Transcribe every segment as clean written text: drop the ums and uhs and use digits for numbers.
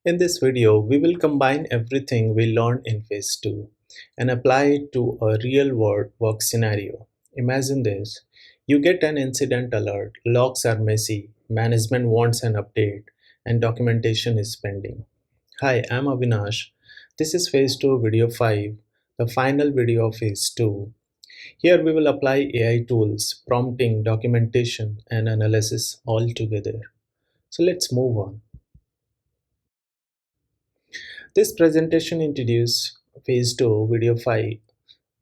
In this video, we will combine everything we learned in phase 2 and apply it to a real world work scenario. Imagine this. You get an incident alert, logs are messy, management wants an update, and documentation is pending. Hi, I'm Avinash. This is phase 2 video 5, the final video of phase 2. Here we will apply AI tools, prompting, documentation, and analysis all together. So let's move on. This presentation introduces Phase 2 Video 5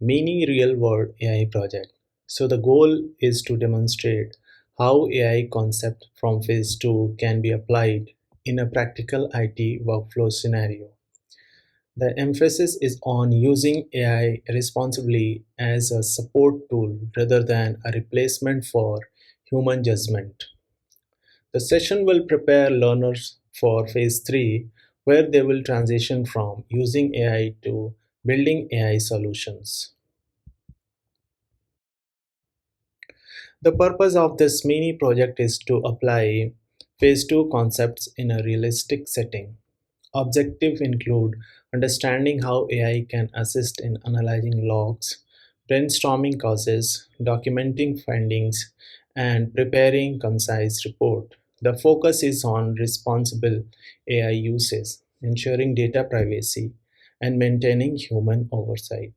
Mini Real World AI Project. So the goal is to demonstrate how AI concept from Phase 2 can be applied in a practical IT workflow scenario. The emphasis is on using AI responsibly as a support tool rather than a replacement for human judgment. The session will prepare learners for phase 3, where they will transition from using AI to building AI solutions. The purpose of this mini project is to apply phase 2 concepts in a realistic setting. Objectives include understanding how AI can assist in analyzing logs, brainstorming causes, documenting findings, and preparing concise report. The focus is on responsible AI uses, ensuring data privacy, and maintaining human oversight.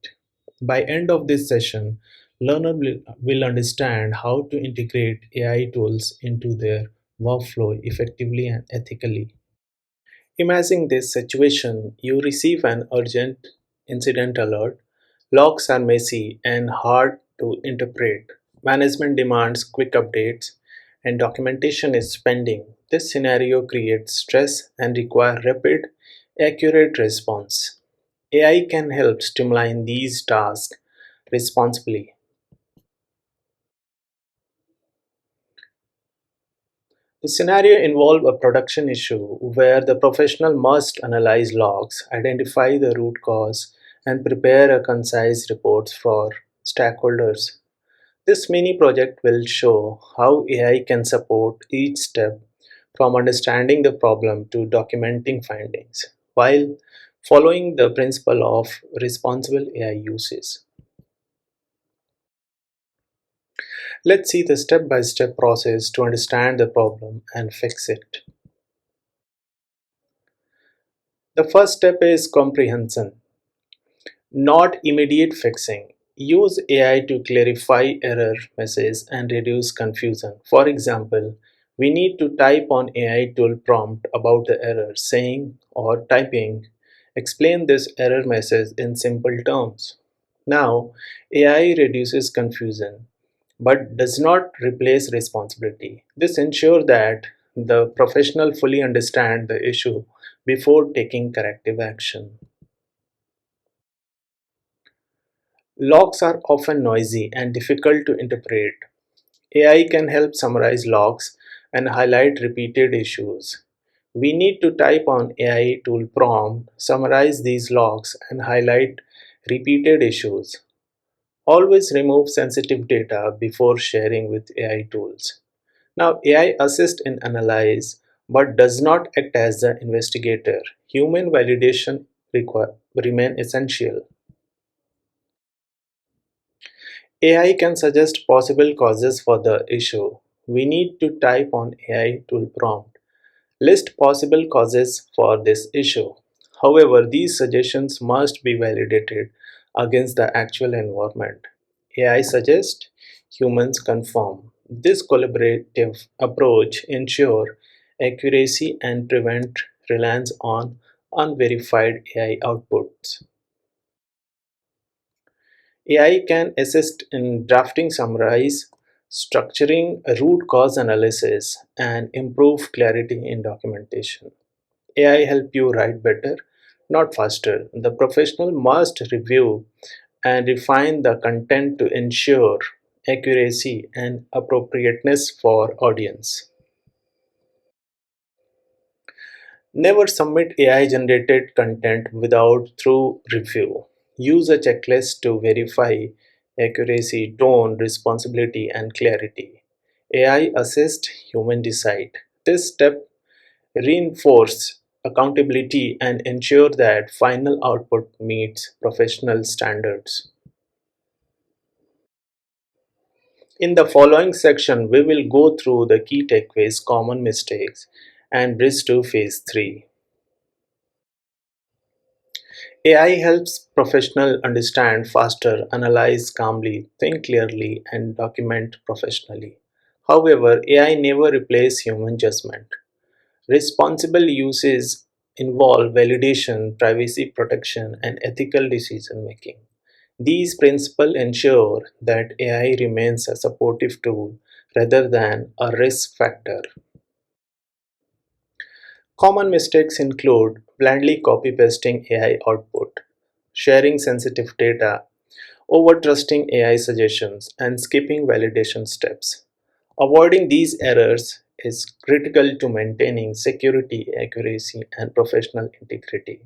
By end of this session, learner will understand how to integrate AI tools into their workflow effectively and ethically. Imagine this situation: you receive an urgent incident alert, logs are messy and hard to interpret, management demands quick updates, and documentation is pending. This scenario creates stress and requires rapid, accurate response. AI can help streamline these tasks responsibly. The scenario involves a production issue where the professional must analyze logs, identify the root cause, and prepare a concise report for stakeholders. This mini project will show how AI can support each step from understanding the problem to documenting findings while following the principle of responsible AI uses. Let's see the step by step process to understand the problem and fix it. The first step is comprehension, not immediate fixing. Use AI to clarify error messages and reduce confusion. For example, we need to type on AI tool prompt about the error, saying or typing, explain this error message in simple terms. Now, AI reduces confusion but does not replace responsibility. This ensures that the professional fully understand the issue before taking corrective action. Logs are often noisy and difficult to interpret. AI can help summarize logs and highlight repeated issues. We need to type on AI tool prompt, summarize these logs, and highlight repeated issues. Always remove sensitive data before sharing with AI tools. Now, AI assists in analyze but does not act as the investigator. Human validation remain essential. AI can suggest possible causes for the issue. We need to type on AI tool prompt. List possible causes for this issue. However, these suggestions must be validated against the actual environment. AI suggests, humans confirm. This collaborative approach ensures accuracy and prevent reliance on unverified AI outputs. AI can assist in drafting summaries, structuring a root cause analysis, and improve clarity in documentation. AI help you write better, not faster. The professional must review and refine the content to ensure accuracy and appropriateness for audience. Never submit AI generated content without thorough review. Use a checklist to verify accuracy, tone, responsibility, and clarity. AI assist, human decide. This step reinforces accountability, and ensure that final output meets professional standards. In the following section, we will go through the key takeaways, common mistakes, and bridge to phase 3. AI helps professionals understand faster, analyze calmly, think clearly, and document professionally. However, AI never replaces human judgment. Responsible uses involve validation, privacy protection, and ethical decision making. These principles ensure that AI remains a supportive tool rather than a risk factor. Common mistakes include blindly copy pasting AI output, sharing sensitive data, over trusting AI suggestions, and skipping validation steps. Avoiding these errors is critical to maintaining security, accuracy, and professional integrity.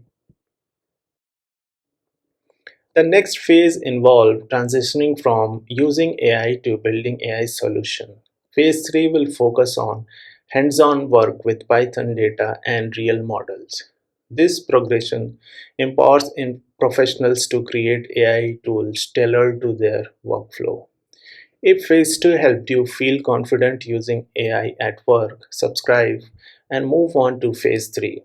The next phase involved transitioning from using AI to building AI solution. Phase 3 will focus on hands-on work with Python data and real models. This progression empowers professionals to create AI tools tailored to their workflow. If phase 2 helped you feel confident using AI at work, subscribe and move on to phase 3.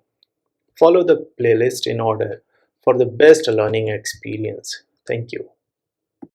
Follow the playlist in order for the best learning experience. Thank you.